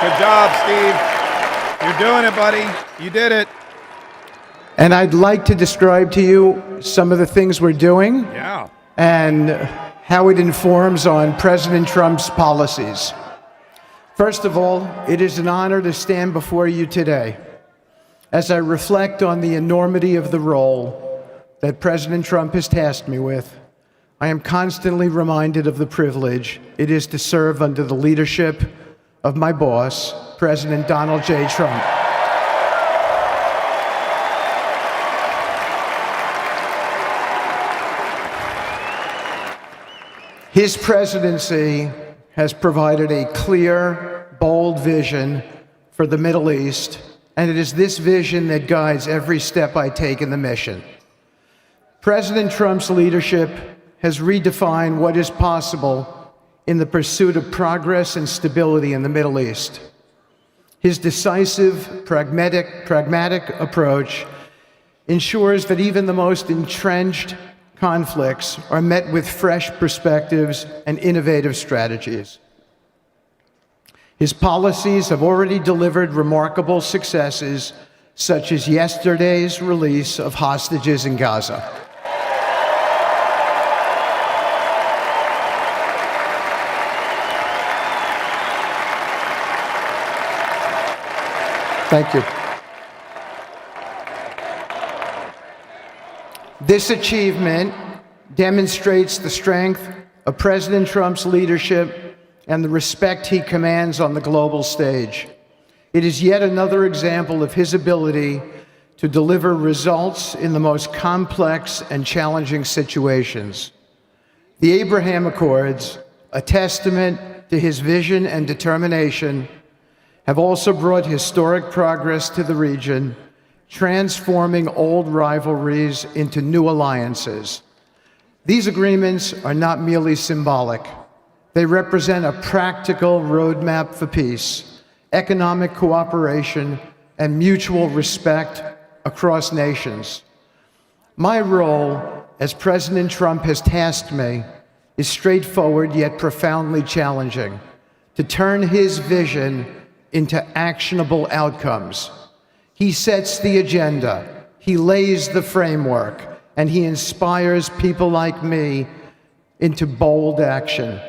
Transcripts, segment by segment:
Good job, Steve. You're doing it, buddy. You did it. And I'd like to describe to you some of the things we're doing and how it informs on President Trump's policies. First of all, it is an honor to stand before you today as I reflect on the enormity of the role that President Trump has tasked me with. I am constantly reminded of the privilege it is to serve under the leadership of my boss, President Donald J. Trump. His presidency has provided a clear, bold vision for the Middle East, and it is this vision that guides every step I take in the mission. President Trump's leadership has redefined what is possible in the pursuit of progress and stability in the Middle East. His decisive, pragmatic approach ensures that even the most entrenched conflicts are met with fresh perspectives and innovative strategies. His policies have already delivered remarkable successes, such as yesterday's release of hostages in Gaza. Thank you. This achievement demonstrates the strength of President Trump's leadership and the respect he commands on the global stage. It is yet another example of his ability to deliver results in the most complex and challenging situations. The Abraham Accords, a testament to his vision and determination, have also brought historic progress to the region, transforming old rivalries into new alliances. These agreements are not merely symbolic. They represent a practical roadmap for peace, economic cooperation, and mutual respect across nations. My role, as President Trump has tasked me, is straightforward yet profoundly challenging: to turn his vision into actionable outcomes. He sets the agenda, he lays the framework, and he inspires people like me into bold action.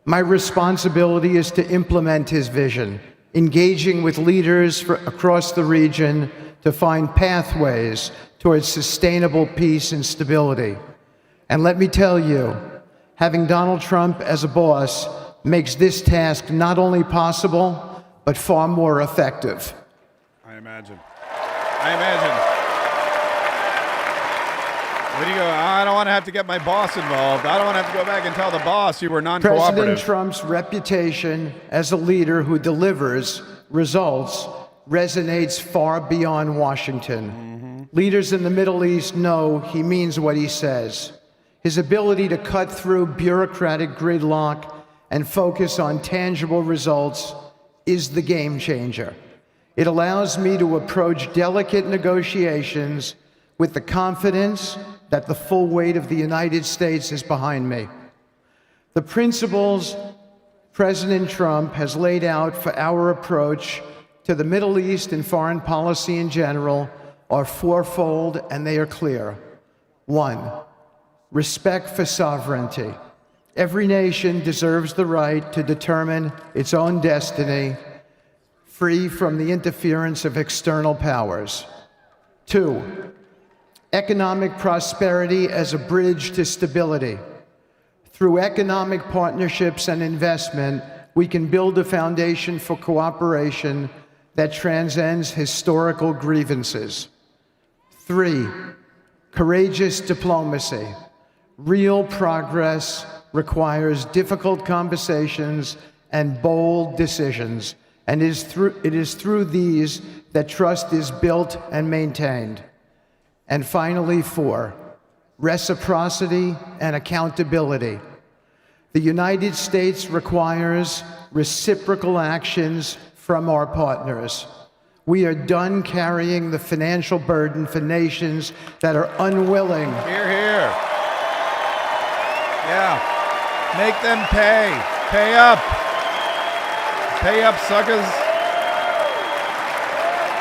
My responsibility is to implement his vision, engaging with leaders across the region to find pathways towards sustainable peace and stability. And let me tell you, having Donald Trump as a boss makes this task not only possible, but far more effective. I imagine. Where do you go? I don't want to have to get my boss involved. I don't want to have to go back and tell the boss you were non-cooperative. President Trump's reputation as a leader who delivers results resonates far beyond Washington. Leaders in the Middle East know he means what he says. His ability to cut through bureaucratic gridlock and focus on tangible results is the game changer. It allows me to approach delicate negotiations with the confidence that the full weight of the United States is behind me. The principles President Trump has laid out for our approach to the Middle East and foreign policy in general are fourfold, and they are clear. 1, respect for sovereignty. Every nation deserves the right to determine its own destiny, free from the interference of external powers. 2, economic prosperity as a bridge to stability. Through economic partnerships and investment, we can build a foundation for cooperation that transcends historical grievances. 3, courageous diplomacy. Real progress requires difficult conversations and bold decisions, and it is through these that trust is built and maintained. And finally, 4, reciprocity and accountability. The United States requires reciprocal actions from our partners. We are done carrying the financial burden for nations that are unwilling. Hear, hear. Yeah. Make them pay. Pay up. Pay up, suckers.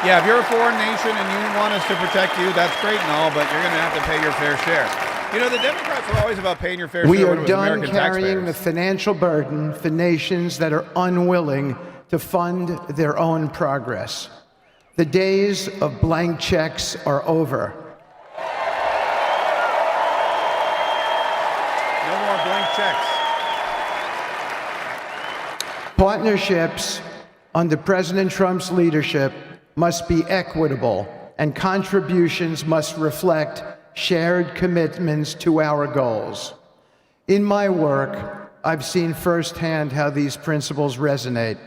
Yeah, if you're a foreign nation and you want us to protect you, that's great and all, but you're going to have to pay your fair share. You know, the Democrats were always about paying your fair We share are when it was done American carrying the taxpayers. financial burden for nations that are unwilling to fund their own progress. The days of blank checks are over. No more blank checks. Partnerships under President Trump's leadership must be equitable, and contributions must reflect shared commitments to our goals. In my work, I've seen firsthand how these principles resonate.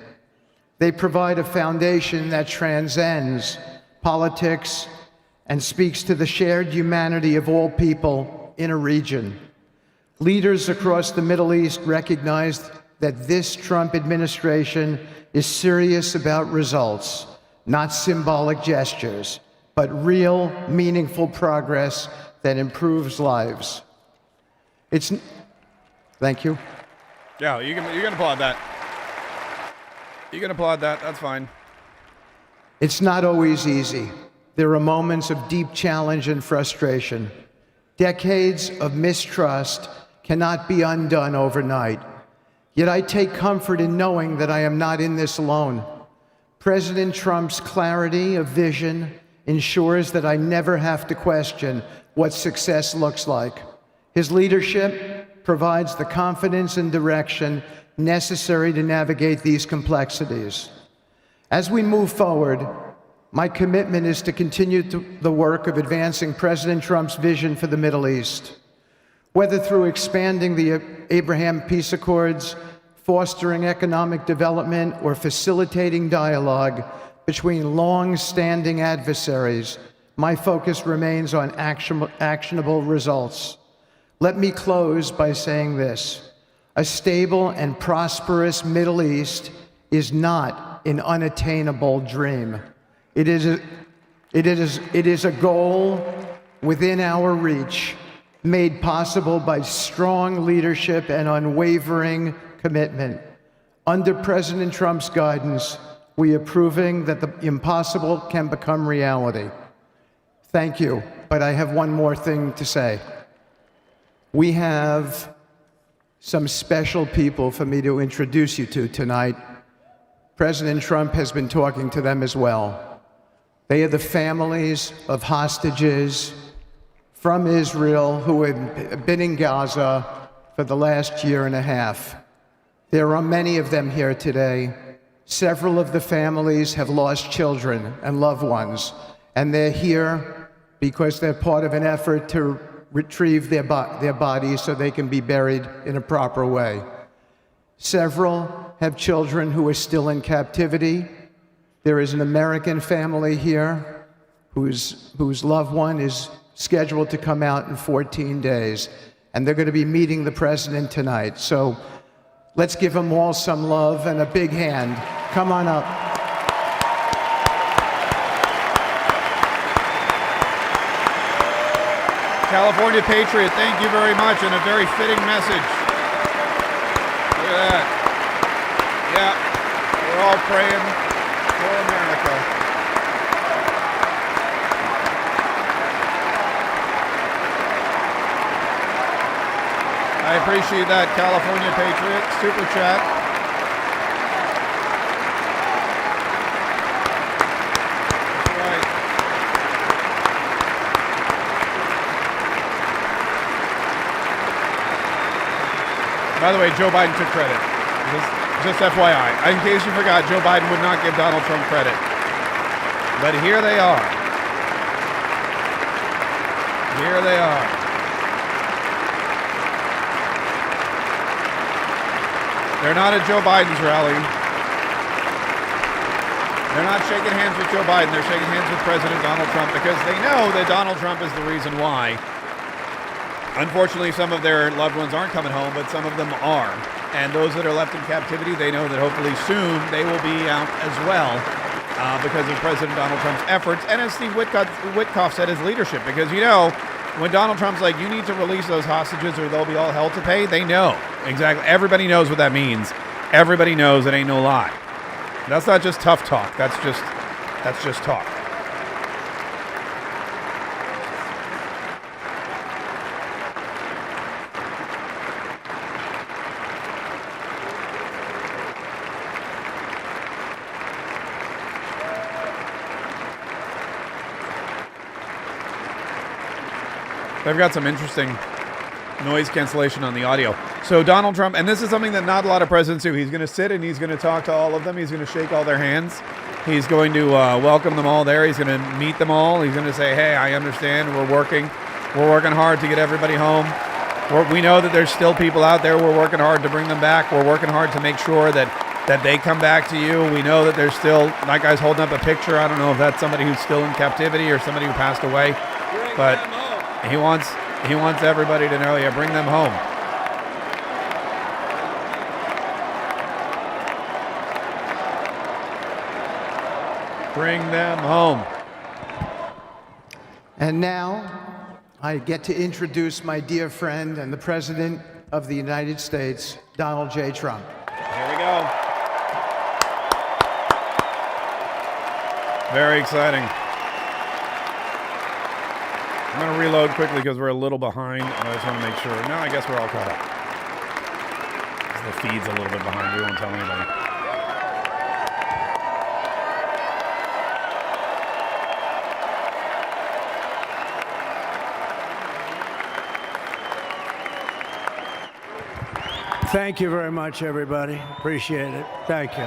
They provide a foundation that transcends politics and speaks to the shared humanity of all people in a region. Leaders across the Middle East recognize that this Trump administration is serious about results, not symbolic gestures, but real, meaningful progress that improves lives. Thank you. Yeah, you can applaud that. You can applaud that. That's fine. It's not always easy. There are moments of deep challenge and frustration. Decades of mistrust cannot be undone overnight. Yet I take comfort in knowing that I am not in this alone. President Trump's clarity of vision ensures that I never have to question what success looks like. His leadership provides the confidence and direction necessary to navigate these complexities. As we move forward, my commitment is to continue the work of advancing President Trump's vision for the Middle East. Whether through expanding the Abraham Peace Accords, fostering economic development, or facilitating dialogue between long-standing adversaries, my focus remains on actionable results. Let me close by saying this: a stable and prosperous Middle East is not an unattainable dream. It is a goal within our reach, made possible by strong leadership and unwavering commitment. Under President Trump's guidance, we are proving that the impossible can become reality. Thank you, but I have one more thing to say. We have some special people for me to introduce you to tonight. President Trump has been talking to them as well. They are the families of hostages from Israel who have been in Gaza for the last year and a half. There are many of them here today. Several of the families have lost children and loved ones, and they're here because they're part of an effort to retrieve their bodies so they can be buried in a proper way. Several have children who are still in captivity. There is an American family here whose loved one is scheduled to come out in 14 days, and they're going to be meeting the president tonight. So let's give them all some love and a big hand. Come on up. California Patriot, thank you very much, and a very fitting message. Look at that. Yeah, we're all praying for America. I appreciate that, California Patriot. Super chat. That's right. By the way, Joe Biden took credit. Just FYI. In case you forgot, Joe Biden would not give Donald Trump credit. But here they are. Here they are. They're not at Joe Biden's rally. They're not shaking hands with Joe Biden. They're shaking hands with President Donald Trump because they know that Donald Trump is the reason why. Unfortunately, some of their loved ones aren't coming home, but some of them are. And those that are left in captivity, they know that hopefully soon they will be out as well because of President Donald Trump's efforts. And as Steve Witkoff said, his leadership. Because, you know, when Donald Trump's like, you need to release those hostages or they'll be all hell to pay, they know. Exactly. Everybody knows what that means. Everybody knows it ain't no lie. That's not just tough talk. That's just talk. They've got some interesting noise cancellation on the audio. So Donald Trump, and this is something that not a lot of presidents do. He's going to sit and he's going to talk to all of them. He's going to shake all their hands. He's going to welcome them all there. He's going to meet them all. He's going to say, hey, I understand. We're working hard to get everybody home. We know that there's still people out there. We're working hard to bring them back. We're working hard to make sure that they come back to you. We know that there's still, that guy's holding up a picture. I don't know if that's somebody who's still in captivity or somebody who passed away, but he wants everybody to know, bring them home. Bring them home. And now I get to introduce my dear friend and the President of the United States, Donald J. Trump. Here we go. Very exciting. I'm going to reload quickly because we're a little behind. I just want to make sure. No, I guess we're all caught up. The feed's a little bit behind. We won't tell anybody. Thank you very much, everybody. Appreciate it. Thank you.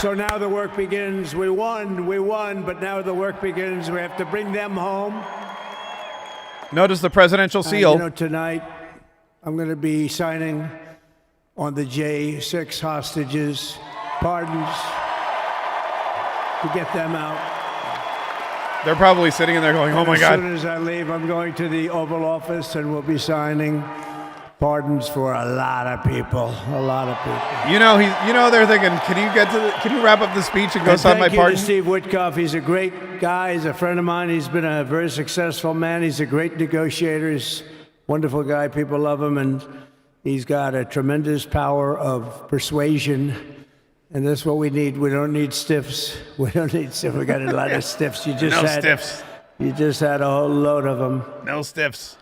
So now the work begins. We won, but now the work begins. We have to bring them home. Notice the presidential seal. Tonight I'm going to be signing on the J6 hostages, pardons, to get them out. They're probably sitting in there going, oh my God. As soon as I leave, I'm going to the Oval Office and we'll be signing pardons for a lot of people. They're thinking, can you wrap up the speech and go sign my pardon? Thank you to Steve Witkoff. He's a great guy. He's a friend of mine. He's been a very successful man. He's a great negotiator. He's a wonderful guy. People love him, and he's got a tremendous power of persuasion. And that's what we need. We don't need stiffs. We got a lot of stiffs. You just had a whole load of them. No stiffs.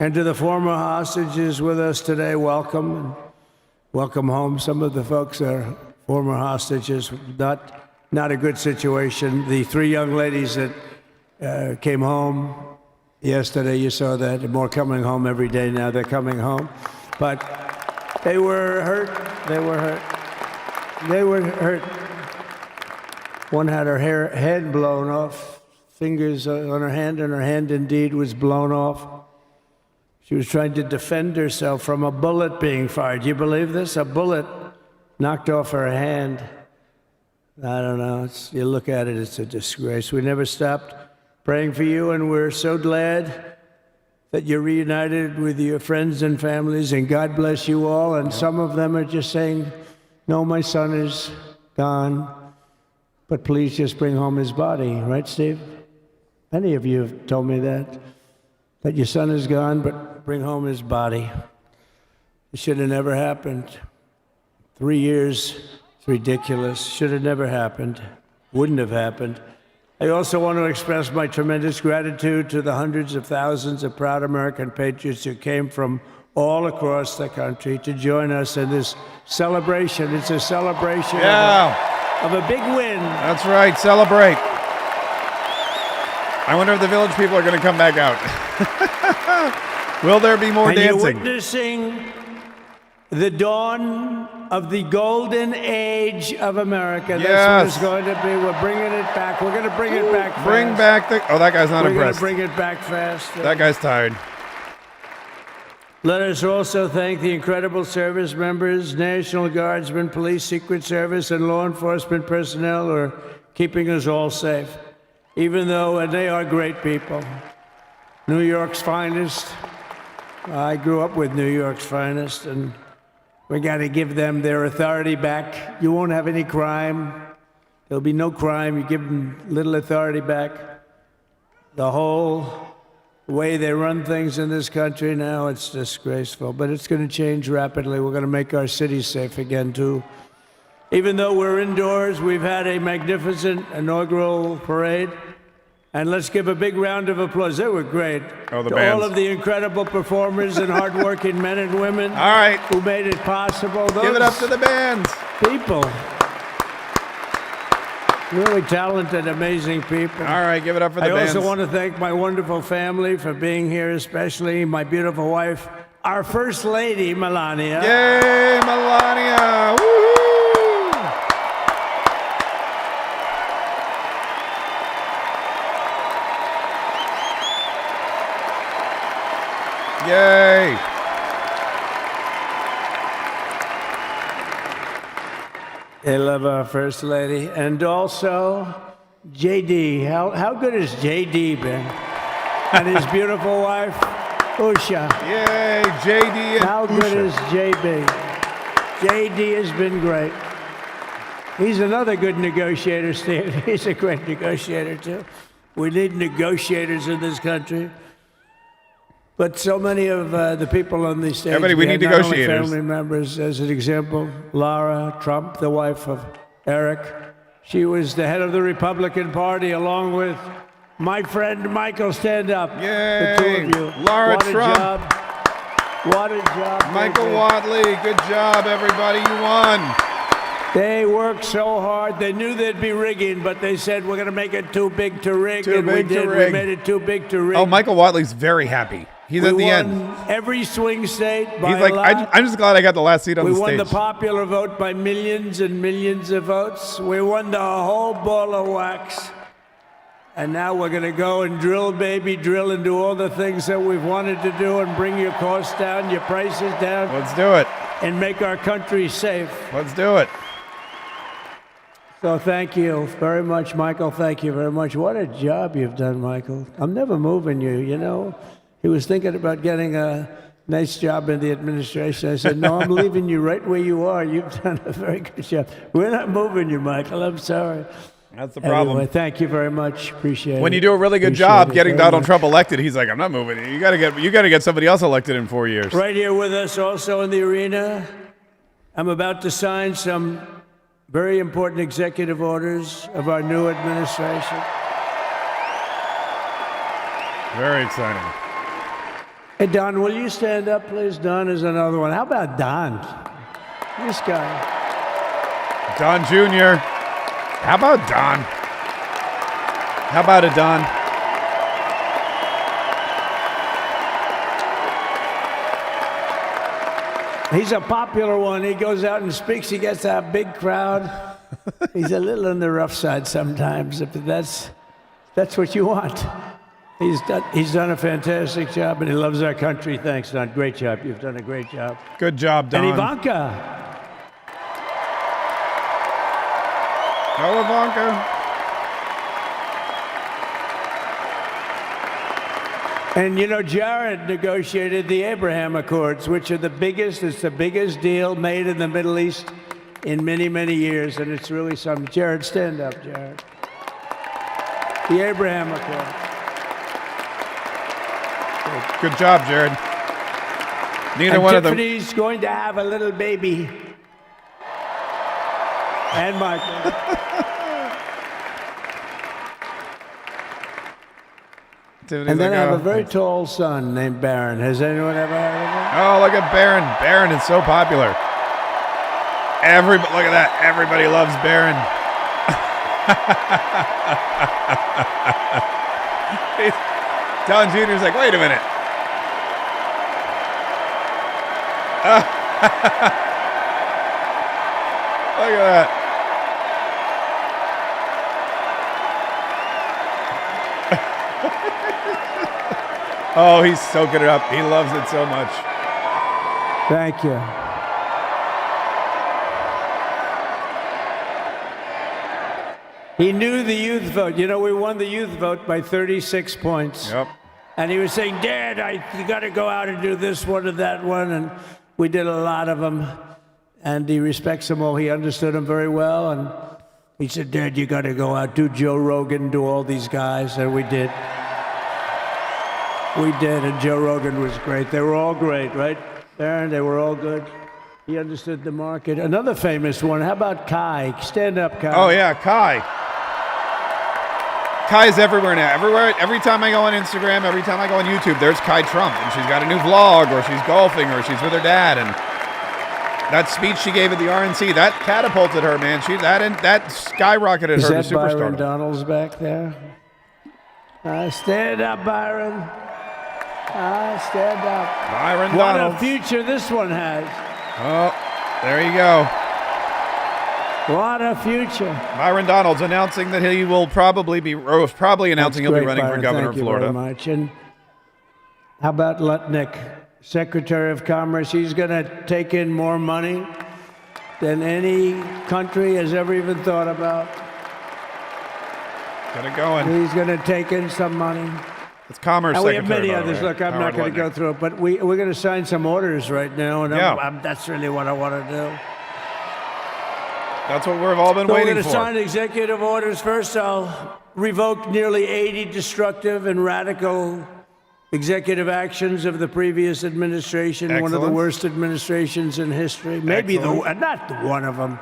And to the former hostages with us today, welcome. Welcome home. Some of the folks are former hostages. Not a good situation. The 3 young ladies that came home yesterday, you saw that. They're more coming home every day now. They're coming home. But they were hurt. One had her head blown off, fingers on her hand, and her hand indeed was blown off. She was trying to defend herself from a bullet being fired. You believe this? A bullet knocked off her hand. I don't know. You look at it, it's a disgrace. We never stopped praying for you, and we're so glad that you're reunited with your friends and families, and God bless you all. And some of them are just saying, no, my son is gone, but please just bring home his body. Right, Steve? Many of you have told me that your son is gone, but bring home his body. It should have never happened. 3 years, it's ridiculous. Should have never happened. Wouldn't have happened. I also want to express my tremendous gratitude to the hundreds of thousands of proud American patriots who came from all across the country to join us in this celebration. It's a celebration of a big win. That's right, celebrate. I wonder if the Village people are going to come back out. Will there be more dancing? You're witnessing the dawn of the golden age of America. That's what it's going to be. We're bringing it back. We're going to bring it back fast. Bring back the... Oh, that guy's not impressed. We're going to bring it back fast. That guy's tired. Let us also thank the incredible service members, National Guardsmen, Police, Secret Service, and law enforcement personnel who are keeping us all safe. Even though, and they are great people. New York's finest. I grew up with New York's finest, and we got to give them their authority back. You won't have any crime. There'll be no crime. You give them little authority back. The whole The way they run things in this country now, it's disgraceful. But it's going to change rapidly. We're going to make our cities safe again, too. Even though we're indoors, we've had a magnificent inaugural parade. And let's give a big round of applause. They were great. Oh, the to bands. all of the incredible performers and hardworking men and women All right. who made it possible. Those Give it up to the bands. people. Really talented, amazing people. All right, give it up for the I bands. also want to thank my wonderful family for being here, especially my beautiful wife, our First Lady, Melania. Yay, Melania! Woo! Yay! They love our First Lady. And also, JD. How good has JD been? And his beautiful wife, Usha. Yay, JD and How good Usha. is JB? JD has been great. He's another good negotiator, Steve. He's a great negotiator, too. We need negotiators in this country. But so many of the people on the stage, Everybody, we had need not only negotiators. family members, as an example, Lara Trump, the wife of Eric. She was the head of the Republican Party, along with my friend Michael. Stand up. Yay. The two of you. Lara what Trump. A job. What a job. Michael they did. Watley, good job, everybody. You won. They worked so hard. They knew there'd be rigging, but they said, we're going to make it too big to rig. Too and big we to did. rig. We made it too big to rig. Oh, Michael Watley's very happy. He's we at the won end. every swing state by He's like, a lot. I'm just glad I got the last seat on We the won stage. the popular vote by millions and millions of votes. We won the whole ball of wax. And now we're going to go and drill, baby, drill, and do all the things that we've wanted to do and bring your costs down, your prices down, Let's do it. and make our country safe. Let's do it. So thank you very much, Michael. Thank you very much. What a job you've done, Michael. I'm never moving you, you know. He was thinking about getting a nice job in the administration. I said, no, I'm leaving you right where you are. You've done a very good job. We're not moving you, Michael. I'm sorry. That's the problem. Anyway, thank you very much. Appreciate it. When you do a really good Appreciate job it getting very Donald much. Trump elected, he's like, I'm not moving. You got to get somebody else elected in 4 years. Right here with us also in the arena, I'm about to sign some very important executive orders of our new administration. Very exciting. Hey, Don, will you stand up, please? Don is another one. How about Don? This guy. Don Jr. How about Don? How about it, Don? He's a popular one. He goes out and speaks. He gets a big crowd. He's a little on the rough side sometimes, but that's what you want. He's done a fantastic job, and he loves our country. Thanks, Don. Great job. You've done a great job. Good job, Don. And Ivanka. Oh, Ivanka. And you know, Jared negotiated the Abraham Accords, which are the biggest deal made in the Middle East in many, many years, and it's really something. Jared, stand up, Jared. The Abraham Accords. Good job, Jared. Neither And one of them. Tiffany's going to have a little baby. And Michael. And then I have a very tall son named Barron. Has anyone ever heard of him? Oh, look at Barron. Barron is so popular. Look at that. Everybody loves Barron. Don Jr.'s like, wait a minute. Look at that. Oh, he's soaking it up. He loves it so much. Thank you. He knew the youth vote. You know, we won the youth vote by 36 points. Yep. And he was saying, Dad, you got to go out and do this one and that one. And we did a lot of them. And he respects them all. He understood them very well. And he said, Dad, you got to go out, do Joe Rogan, do all these guys. And we did. We did, and Joe Rogan was great. They were all great, right, Aaron? They were all good. He understood the market. Another famous one. How about Kaye? Stand up, Kaye. Oh, yeah, Kaye. Kaye's everywhere now. Everywhere. Every time I go on Instagram, every time I go on YouTube, there's Kaye Trump. And she's got a new vlog, or she's golfing, or she's with her dad. And that speech she gave at the RNC, that catapulted her, man. That skyrocketed Is her that to Byron superstardom. Donalds back there? Stand up, Byron. Stand up. Byron What Donalds. a future this one has. Oh, there you go. What a future. Byron Donalds announcing that he will probably be, or was probably announcing he'll be running for governor of Florida. Thank you very much. And how about Lutnick, Secretary of Commerce? He's going to take in more money than any country has ever even thought about. Get it going. He's going to take in some money. It's Commerce And we have Secretary, many by the others. way. Look, I'm Howard not going to go Lutnick. through it, but we're going to sign some orders right now, and Yeah. that's really what I want to do. That's what we've all been So we're waiting going to for. sign executive orders. First, I'll revoke nearly 80 destructive and radical executive actions of the previous administration, one of the Excellent. worst administrations in history. Maybe Excellent. not one of them,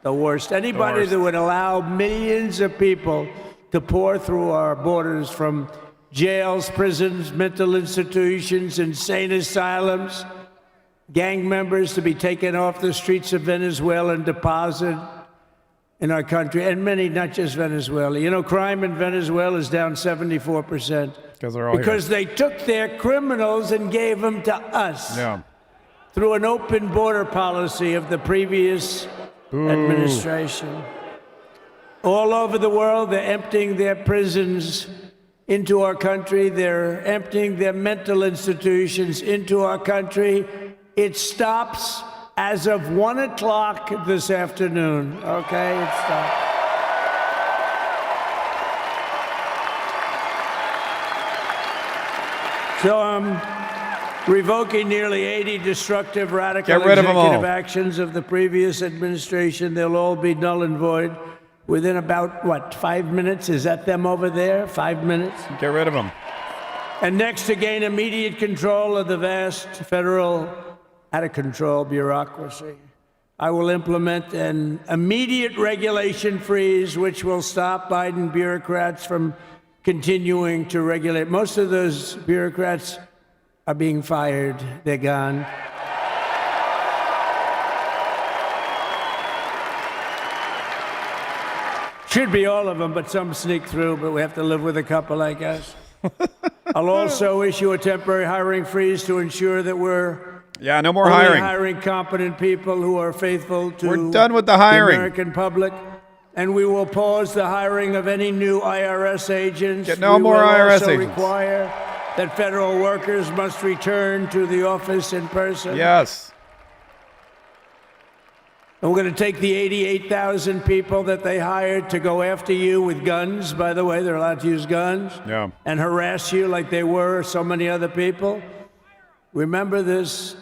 the worst. Anybody worst. that would allow millions of people to pour through our borders from jails, prisons, mental institutions, insane asylums, gang members to be taken off the streets of Venezuela and deposited in our country, and many, not just Venezuela. You know, crime in Venezuela is down 74%. Because they're all Because they took their criminals and gave them to us here. Yeah. through an open border policy of the previous administration. All over the world, they're emptying their prisons into our country. They're emptying their mental institutions into our country. It stops as of 1 o'clock this afternoon. Okay, it stops. So I'm revoking nearly 80 destructive, radical Get rid of them executive all. actions of the previous administration. They'll all be null and void within about, 5 minutes? Is that them over there? 5 minutes? Get rid of them. And next, to gain immediate control of the vast federal, out-of-control bureaucracy, I will implement an immediate regulation freeze, which will stop Biden bureaucrats from continuing to regulate. Most of those bureaucrats are being fired. They're gone. Should be all of them, but some sneak through, but we have to live with a couple, I guess. I'll also issue a temporary hiring freeze to ensure that we're Yeah, no more only hiring. hiring competent people who are faithful to We're done with the hiring. American public. And we will pause the hiring of any new IRS agents. Get no more we will IRS also agents. require that federal workers must return to the office in person. Yes. And we're going to take the 88,000 people that they hired to go after you with guns. By the way, they're allowed to use guns. Yeah. And harass you like they were so many other people. Remember this.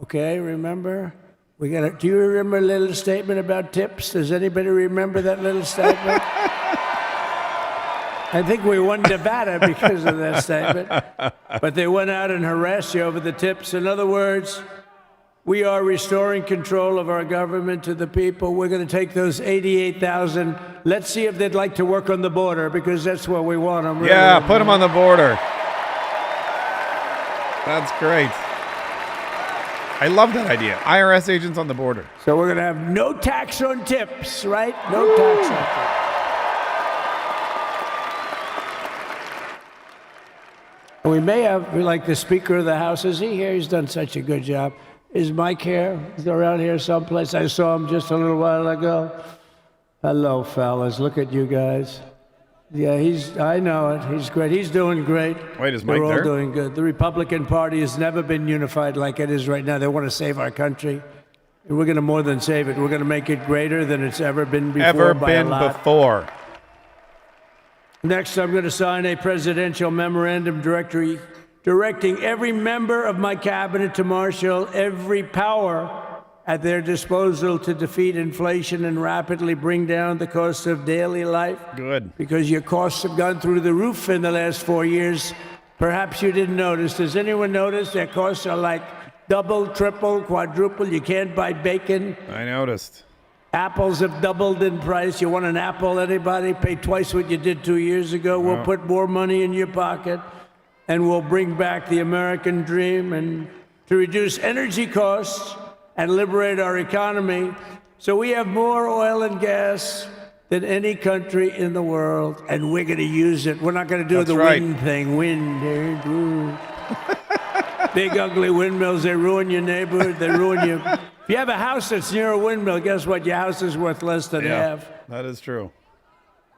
Okay, remember? Do you remember a little statement about tips? Does anybody remember that little statement? I think we won Nevada because of that statement. But they went out and harassed you over the tips. In other words, we are restoring control of our government to the people. We're going to take those 88,000. Let's see if they'd like to work on the border, because that's where we want them. Yeah, put them on the border. That's great. I love that idea. IRS agents on the border. So we're going to have no tax on tips, right? No tax on tips. And we may have, like the Speaker of the House, is he here? He's done such a good job. Is Mike here? Is he around here someplace? I saw him just a little while ago. Hello, fellas. Look at you guys. Yeah, I know it. He's great. He's doing great. Wait, is Mike They're all there? doing good. The Republican Party has never been unified like it is right now. They want to save our country. And we're going to more than save it. We're going to make it greater than it's ever been before by a lot. before. Next, I'm going to sign a presidential memorandum directing every member of my cabinet to marshal every power at their disposal to defeat inflation and rapidly bring down the cost of daily life. Good. Because your costs have gone through the roof in the last 4 years. Perhaps you didn't notice. Does anyone notice their costs are like double, triple, quadruple? You can't buy bacon. I noticed. Apples have doubled in price. You want an apple, anybody? Pay twice what you did 2 years ago. We'll put more money in your pocket, and we'll bring back the American dream and to reduce energy costs and liberate our economy. So we have more oil and gas than any country in the world, and we're going to use it. We're not going to do the wind thing. Wind. Big, ugly windmills, they ruin your neighborhood. They ruin you. If you have a house that's near a windmill, guess what? Your house is worth less than half. That is true.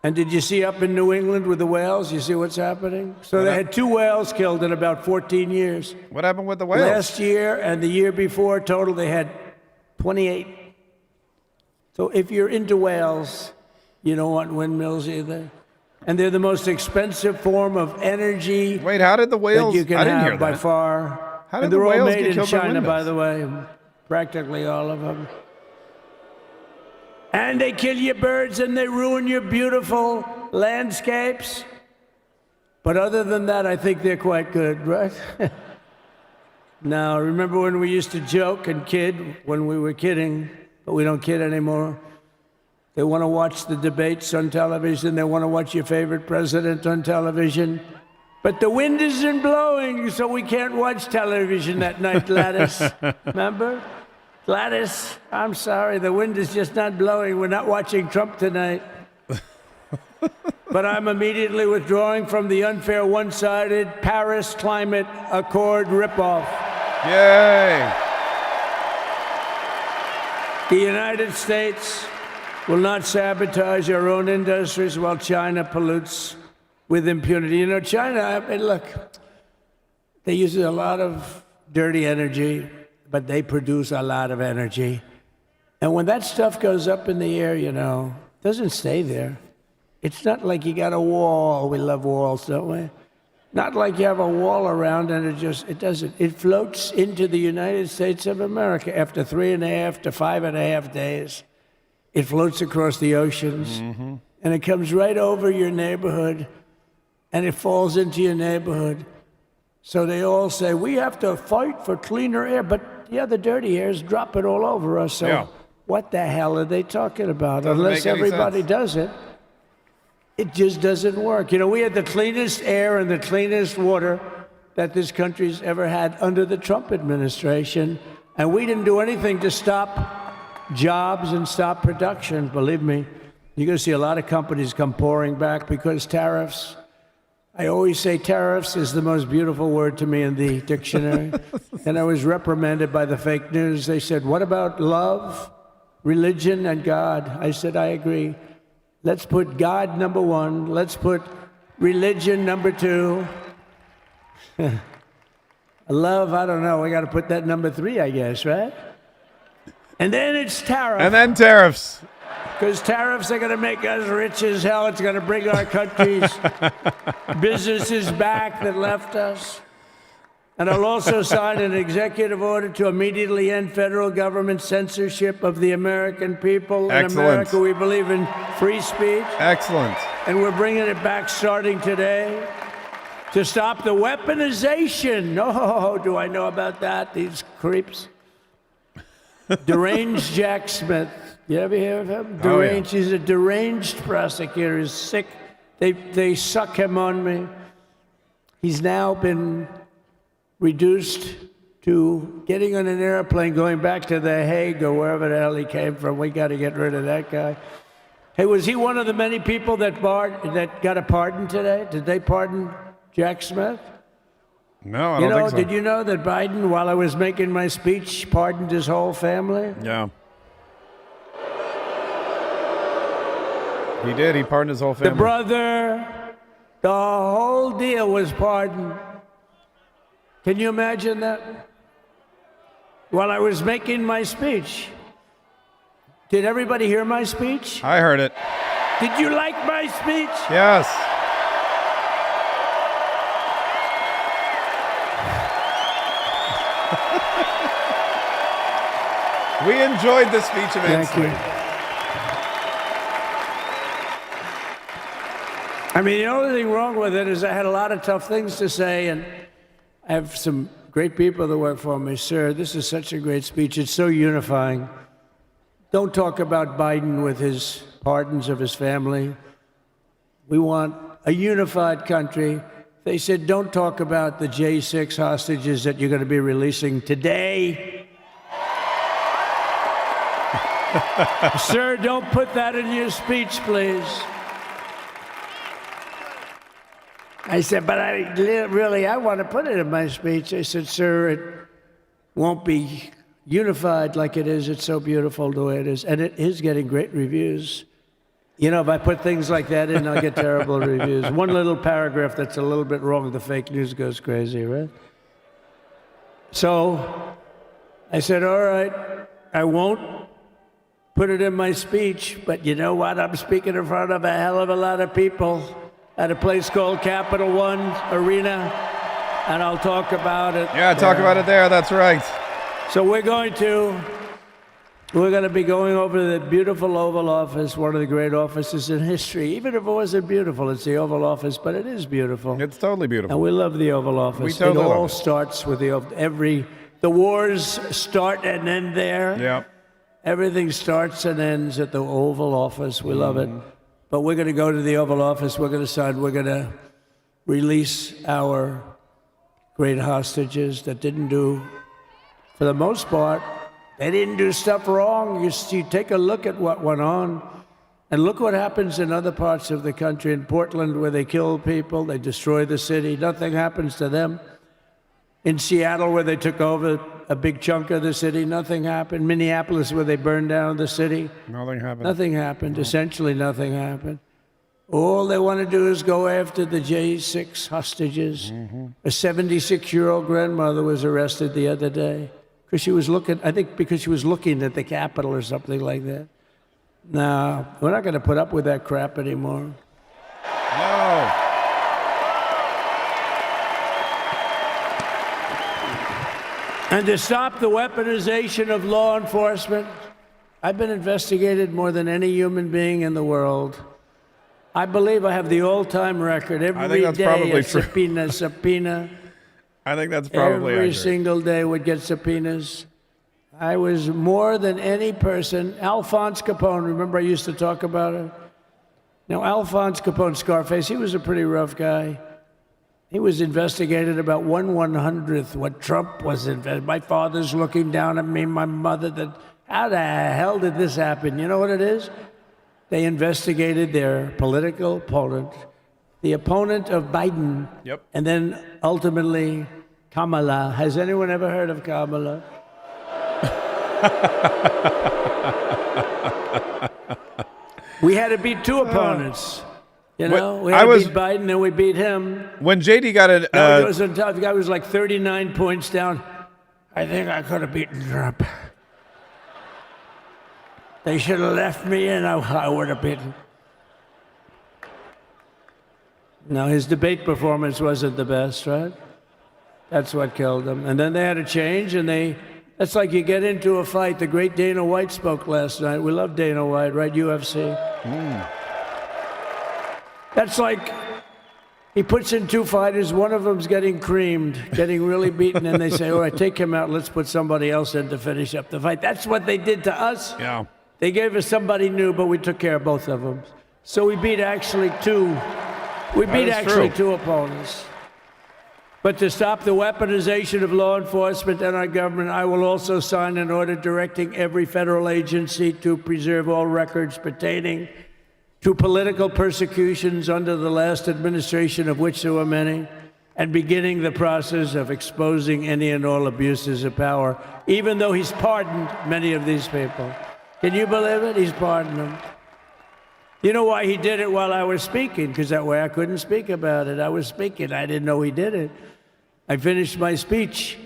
And did you see up in New England with the whales? You see what's happening? So they had 2 whales killed in about 14 years. What happened with the whales? Last year and the year before, total, they had 28. So if you're into whales, you don't want windmills either. And they're the most expensive form of energy. Wait, how did the whales? That you can I didn't have hear by that. far. How did and the they're whales all get made in killed by China, by windmills? the way. Practically all of them. And they kill your birds and they ruin your beautiful landscapes. But other than that, I think they're quite good, right? Now, remember when we used to joke and kid when we were kidding, but we don't kid anymore? They want to watch the debates on television. They want to watch your favorite president on television. But the wind isn't blowing, so we can't watch television that night, Gladys. Remember? Gladys, I'm sorry, the wind is just not blowing. We're not watching Trump tonight. But I'm immediately withdrawing from the unfair, one-sided Paris Climate Accord ripoff. Yay! The United States will not sabotage our own industries while China pollutes with impunity. You know, China, I mean, look, they use a lot of dirty energy, but they produce a lot of energy. And when that stuff goes up in the air, you know, it doesn't stay there. It's not like you got a wall. We love walls, don't we? Not like you have a wall around and it doesn't. It floats into the United States of America after 3.5 to 5.5 days. It floats across the oceans, and it comes right over your neighborhood, and it falls into your neighborhood. So they all say, we have to fight for cleaner air, but yeah, the dirty air is dropping all over us. So what the hell are they talking about? Unless everybody does it, it just doesn't work. You know, we had the cleanest air and the cleanest water that this country's ever had under the Trump administration, and we didn't do anything to stop jobs and stop production. Believe me, you're going to see a lot of companies come pouring back because tariffs. I always say tariffs is the most beautiful word to me in the dictionary. And I was reprimanded by the fake news. They said, what about love, religion, and God? I said, I agree. Let's put God number 1. Let's put religion number 2. Love, I don't know. We got to put that number 3, I guess, right? And then it's tariffs. And then tariffs. Because tariffs are going to make us rich as hell. It's going to bring our country's businesses back that left us. And I'll also sign an executive order to immediately end federal government censorship of the American people. In America, we believe in free speech. Excellent. And we're bringing it back starting today to stop the weaponization. Oh, do I know about that? These creeps. Deranged Jack Smith. You ever hear of him? Deranged. He's a deranged prosecutor. He's sick. They suck him on me. He's now been reduced to getting on an airplane, going back to The Hague or wherever the hell he came from. We got to get rid of that guy. Hey, was he one of the many people that got a pardon today? Did they pardon Jack Smith? No, I don't think so. Did you know that Biden, while I was making my speech, pardoned his whole family? Yeah. He did. He pardoned his whole family. The brother, the whole deal was pardoned. Can you imagine that? While I was making my speech. Did everybody hear my speech? I heard it. Did you like my speech? Yes. We enjoyed the speech immensely. Thank you. I mean, the only thing wrong with it is I had a lot of tough things to say, and I have some great people that work for me. Sir, this is such a great speech. It's so unifying. Don't talk about Biden with his pardons of his family. We want a unified country. They said, don't talk about the J6 hostages that you're going to be releasing today. Sir, don't put that in your speech, please. I said, but I want to put it in my speech. They said, sir, it won't be unified like it is. It's so beautiful the way it is. And it is getting great reviews. You know, if I put things like that in, I'll get terrible reviews. One little paragraph that's a little bit wrong, the fake news goes crazy, right? So I said, all right, I won't put it in my speech, but you know what? I'm speaking in front of a hell of a lot of people at a place called Capital One Arena, and I'll talk about it. Yeah, talk about it there. That's right. So we're going to be going over the beautiful Oval Office, one of the great offices in history. Even if it wasn't beautiful, it's the Oval Office, but it is beautiful. It's totally beautiful. And we love the Oval Office. We totally it all love it. starts with the wars start and end there. Yeah. Everything starts and ends at the Oval Office. We love it. But we're going to go to the Oval Office. We're going to release our great hostages that didn't do, for the most part, they didn't do stuff wrong. You take a look at what went on, and look what happens in other parts of the country. In Portland, where they kill people, they destroy the city. Nothing happens to them. In Seattle, where they took over a big chunk of the city, nothing happened. Minneapolis, where they burned down the city, Nothing happened. nothing happened. Essentially, nothing happened. All they want to do is go after the J6 hostages. A 76-year-old grandmother was arrested the other day because she was looking, I think because she was looking at the Capitol or something like that. No, we're not going to put up with that crap anymore. No. And to stop the weaponization of law enforcement, I've been investigated more than any human being in the world. I believe I have the all-time record. Every that's day, probably a true. subpoena. I think that's probably Every accurate. single day would get subpoenas. I was more than any person. Alphonse Capone, remember I used to talk about it? Now, Alphonse Capone, Scarface, he was a pretty rough guy. He was investigated about 1/100th what Trump was investigated. My father's looking down at me, my mother, how the hell did this happen? You know what it is? They investigated their political opponent, the opponent of Biden. Yep. And then ultimately, Kamala. Has anyone ever heard of Kamala? We had to beat two opponents. You know, we had to beat Biden, and we beat him. When JD got it, No, it was a tough. The guy was like 39 points down. I think I could have beaten Trump. They should have left me, and I would have beaten. No, his debate performance wasn't the best, right? That's what killed him. And then they had to change, and that's like you get into a fight. The great Dana White spoke last night. We love Dana White, right? UFC. That's like he puts in two fighters. One of them's getting creamed, getting really beaten, and they say, all right, take him out. Let's put somebody else in to finish up the fight. That's what they did to us. yeah. They gave us somebody new, but we took care of both of them. So we beat actually two. We beat actually two opponents. But to stop the weaponization of law enforcement and our government, I will also sign an order directing every federal agency to preserve all records pertaining to political persecutions under the last administration, of which there were many, and beginning the process of exposing any and all abuses of power, even though he's pardoned many of these people. Can you believe it? He's pardoned them. You know why he did it while I was speaking? Because that way I couldn't speak about it. I was speaking. I didn't know he did it. I finished my speech,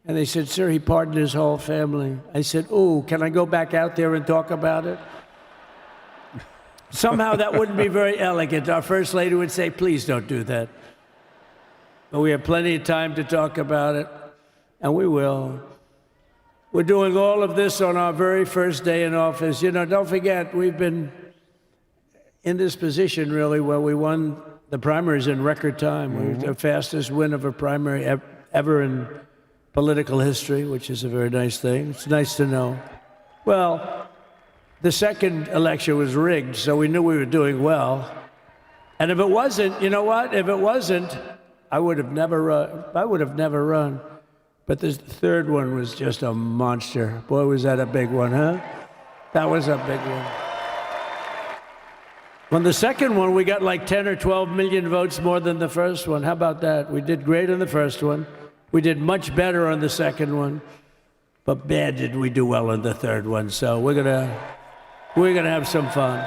and they said, sir, he pardoned his whole family. I said, oh, can I go back out there and talk about it? Somehow that wouldn't be very elegant. Our First Lady would say, please don't do that. But we have plenty of time to talk about it, and we will. We're doing all of this on our very first day in office. You know, don't forget, we've been in this position, really, where we won the primaries in record time. We were the fastest win of a primary ever in political history, which is a very nice thing. It's nice to know. Well, the second election was rigged, so we knew we were doing well. And if it wasn't, you know what? If it wasn't, I would have never run. But this third one was just a monster. Boy, was that a big one, huh? That was a big one. On the second one, we got like 10 or 12 million votes more than the first one. How about that? We did great on the first one. We did much better on the second one. But bad did we do well on the third one. So we're gonna have some fun.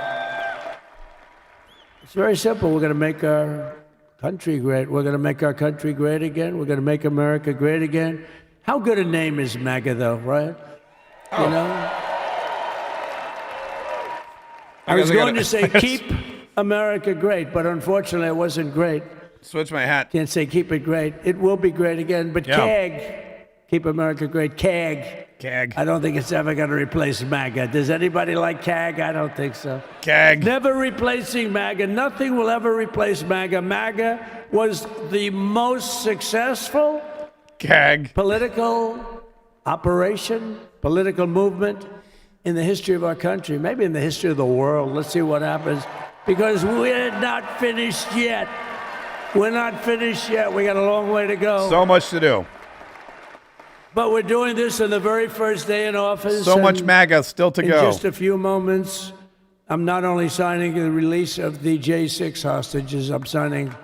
It's very simple. We're gonna make our country great. We're gonna make our country great again. We're gonna make America great again. How good a name is MAGA, though, right? Oh. You know? I was going to say keep America great, but unfortunately it wasn't great. Switch my hat. Can't say keep it great. It will be great again, but Yeah. CAG, keep America great, CAG. CAG. I don't think it's ever going to replace MAGA. Does anybody like CAG? I don't think so. CAG. Never replacing MAGA. Nothing will ever replace MAGA. MAGA was the most successful CAG. political operation, political movement in the history of our country, maybe in the history of the world. Let's see what happens, because we're not finished yet. We're not finished yet. We got a long way to go. So much to do. But we're doing this on the very first day in office. So much MAGA still to in go. just a few moments, I'm not only signing the release of the J6 hostages, I'm signing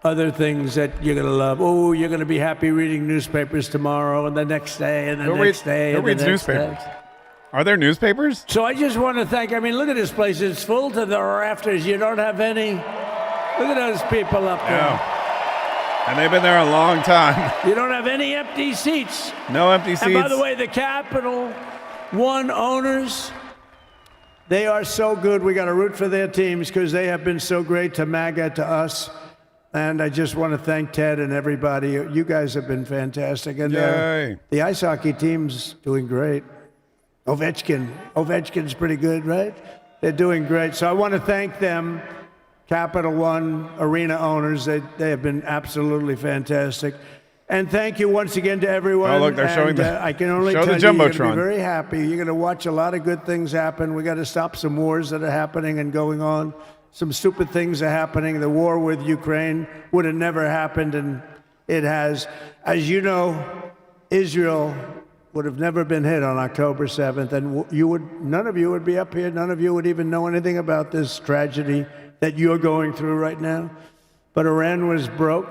other things that you're going to love. Oh, you're going to be happy reading newspapers tomorrow and the next day and the next day. Who reads newspapers? Are there newspapers? So I just want to thank, I mean, look at this place. It's full to the rafters. You don't have any. Look at those people up there. Yeah. And they've been there a long time. You don't have any empty seats. No empty seats. And by the way, the Capital One owners, they are so good. We got to root for their teams because they have been so great to MAGA, to us. And I just want to thank Ted and everybody. You guys have been fantastic. And Yay. the ice hockey team's doing great. Ovechkin's pretty good, right? They're doing great. So I want to thank them, Capital One arena owners. They have been absolutely fantastic. And thank you once again to everyone. Oh, look, they're showing the I can only show tell the you, you're going to Jumbotron. be very happy. You're going to watch a lot of good things happen. We got to stop some wars that are happening and going on. Some stupid things are happening. The war with Ukraine would have never happened, and it has. As you know, Israel would have never been hit on October 7th, and none of you would be up here. None of you would even know anything about this tragedy that you're going through right now. But Iran was broke.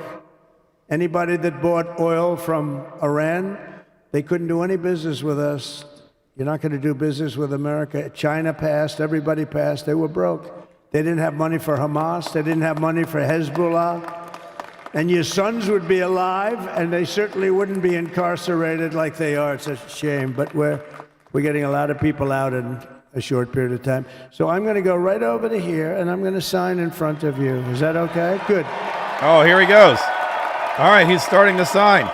Anybody that bought oil from Iran, they couldn't do any business with us. You're not going to do business with America. China passed. Everybody passed. They were broke. They didn't have money for Hamas. They didn't have money for Hezbollah. And your sons would be alive, and they certainly wouldn't be incarcerated like they are. It's a shame, but we're getting a lot of people out in a short period of time. So I'm going to go right over to here, and I'm going to sign in front of you. Is that okay? Good. Oh, here he goes. All right, he's starting to sign.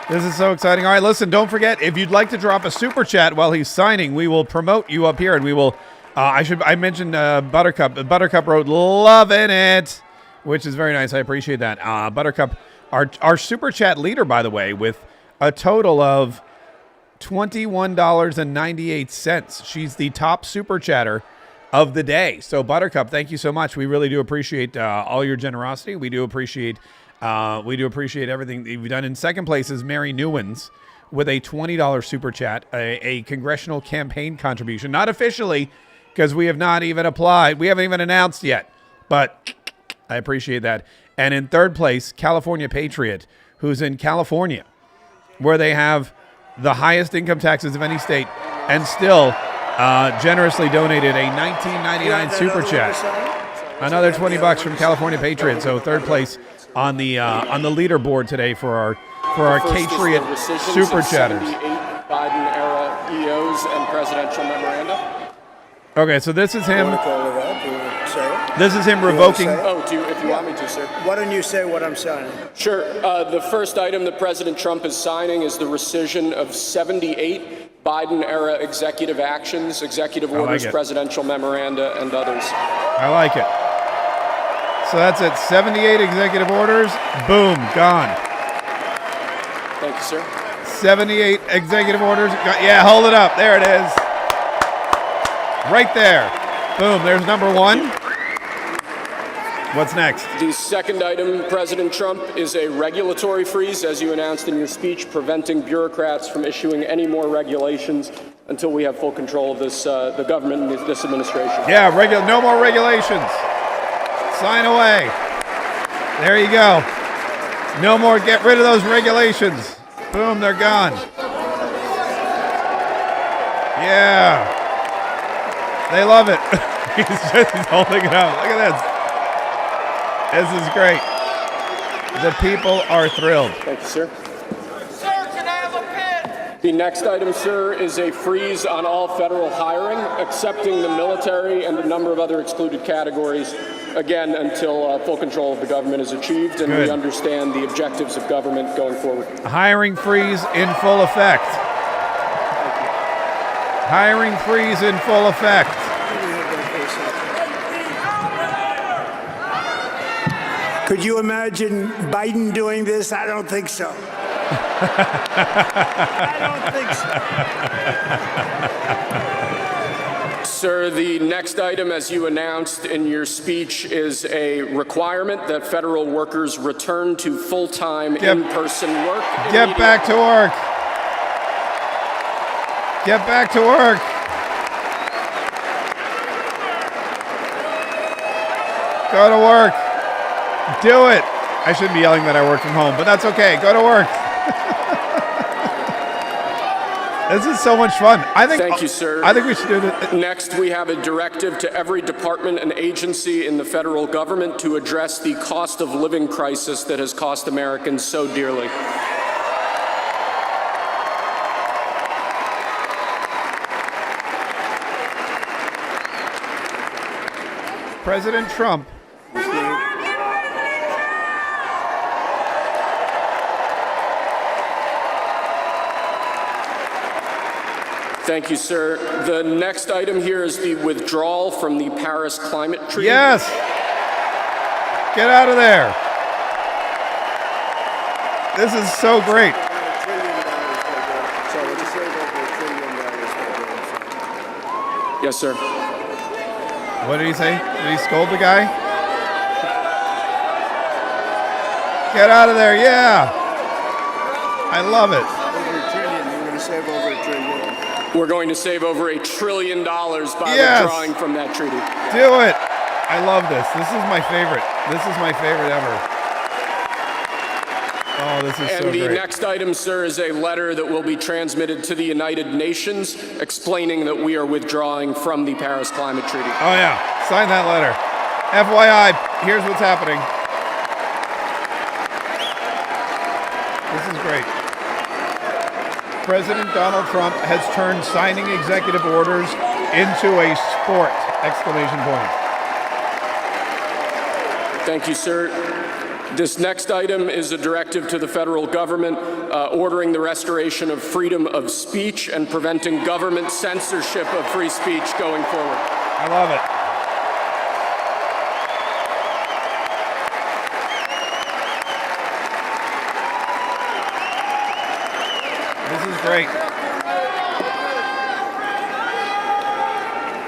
This is so exciting. All right, listen, don't forget, if you'd like to drop a super chat while he's signing, we will promote you up here, and we will, I mentioned Buttercup. Buttercup wrote, loving it, which is very nice. I appreciate that. Buttercup, our super chat leader, by the way, with a total of $21.98. She's the top super chatter of the day. So Buttercup, thank you so much. We really do appreciate all your generosity. We do appreciate everything that you've done. In second place is Mary Newens with a $20 super chat, a congressional campaign contribution. Not officially, because we have not even applied. We haven't even announced yet, but I appreciate that. And in third place, California Patriot, who's in California, where they have the highest income taxes of any state, and still generously donated a $19.99 super chat. Another $20 from California Patriot. So third place on the leaderboard today for our Patriot super chatters. Biden era EOs and presidential memoranda. Okay, so this is him. Say This is him revoking. Oh, if you want me to, sir. Why don't you say what I'm signing? Sure. The first item that President Trump is signing is the rescission of 78 Biden-era executive actions, executive orders, it. presidential memoranda, and others. I like it. So that's it. 78 executive orders. Boom, gone. Thank you, sir. 78 executive orders. Yeah, hold it up. There it is. Right there. Boom, there's number one. What's next? The second item, President Trump, is a regulatory freeze, as you announced in your speech, preventing bureaucrats from issuing any more regulations until we have full control of this, the government and this administration. Yeah, no more regulations. Sign away. There you go. No more, get rid of those regulations. Boom, they're gone. Yeah. They love it. he's holding it up. Look at this. This is great. The people are thrilled. Thank you, sir. Sir, can I have a pen? The next item, sir, is a freeze on all federal hiring, excepting the military and a number of other excluded categories, again, until full control of the government is achieved and Good. we understand the objectives of government going forward. Hiring freeze in full effect. Hiring freeze in full effect. Could you imagine Biden doing this? I don't think so. I don't think so. Sir, the next item, as you announced in your speech, is a requirement that federal workers return to full-time in-person work. Get back to work. Get back to work. Go to work. Do it. I shouldn't be yelling that I work from home, but that's okay. Go to work. This is so much fun. Thank you, sir. I think we should do this. Next, we have a directive to every department and agency in the federal government to address the cost of living crisis that has cost Americans so dearly. President Trump. Thank you, sir. The next item here is the withdrawal from the Paris Climate Treaty. Yes. Get out of there. This is so great. Yes, sir. What did he say? Did he scold the guy? Get out of there, yeah. I love it. We're going to save over $1 trillion by withdrawing from that treaty. Do it. I love this. This is my favorite. This is my favorite ever. Oh, this is so great. And the next item, sir, is a letter that will be transmitted to the United Nations explaining that we are withdrawing from the Paris Climate Treaty. Oh, yeah. Sign that letter. FYI, here's what's happening. This is great. President Donald Trump has turned signing executive orders into a sport! Exclamation point. Thank you, sir. This next item is a directive to the federal government ordering the restoration of freedom of speech and preventing government censorship of free speech going forward. I love it. This is great.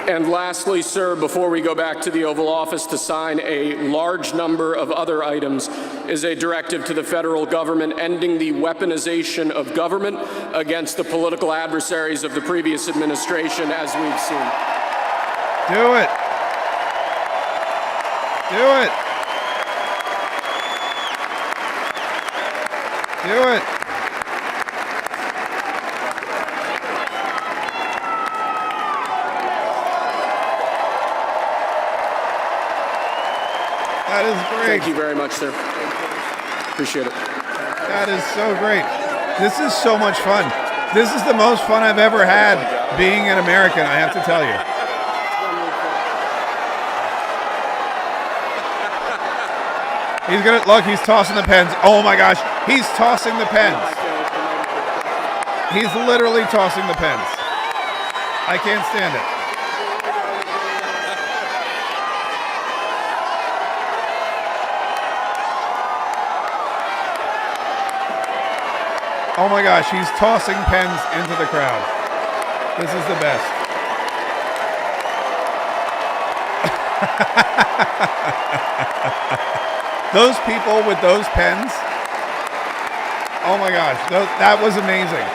And lastly, sir, before we go back to the Oval Office to sign a large number of other items, is a directive to the federal government ending the weaponization of government against the political adversaries of the previous administration, as we've seen. Do it. Do it. Do it. That is great. Thank you very much, sir. Appreciate it. That is so great. This is so much fun. This is the most fun I've ever had being an American, I have to tell you. He's gonna, look, he's tossing the pens. Oh my gosh, he's tossing the pens. He's literally tossing the pens. I can't stand it. Oh my gosh, he's tossing pens into the crowd. This is the best. Those people with those pens. Oh my gosh, that was amazing.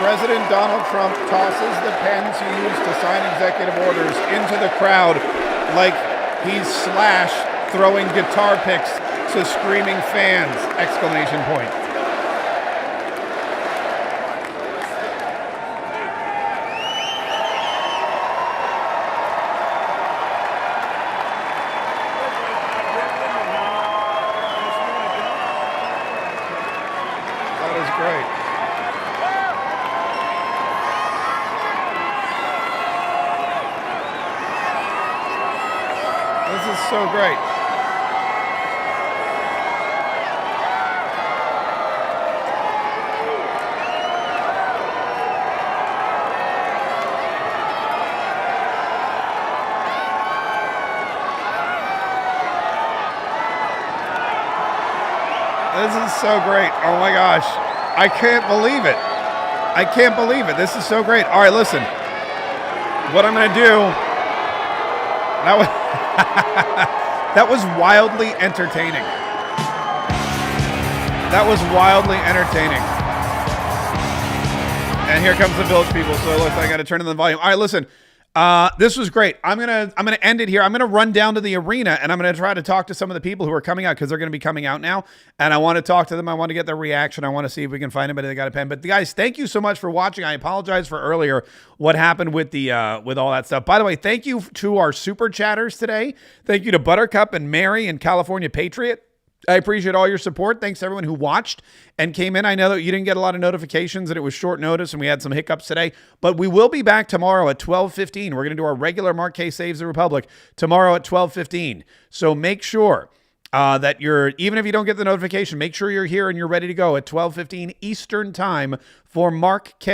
President Donald Trump tosses the pens he used to sign executive orders into the crowd like he's Slash throwing guitar picks to screaming fans! Exclamation point. That is great. This is so great. This is so great. Oh my gosh. I can't believe it. I can't believe it. This is so great. All right, listen. What I'm going to do. That was wildly entertaining. That was wildly entertaining. And here comes the Village people. So look, I got to turn on the volume. All right, listen. This was great. I'm gonna end it here. I'm gonna run down to the arena and I'm gonna try to talk to some of the people who are coming out because they're gonna be coming out now. And I want to talk to them. I want to get their reaction. I want to see if we can find anybody that got a pen. But guys, thank you so much for watching. I apologize for earlier what happened with the with all that stuff. By the way, thank you to our super chatters today. Thank you to Buttercup and Mary and California Patriot. I appreciate all your support. Thanks to everyone who watched and came in. I know that you didn't get a lot of notifications and it was short notice and we had some hiccups today, but we will be back tomorrow at 12:15. We're going to do our regular Mark Kaye Saves the Republic tomorrow at 12:15. So make sure that even if you don't get the notification, make sure you're here and you're ready to go at 12:15 Eastern time for Mark Kaye.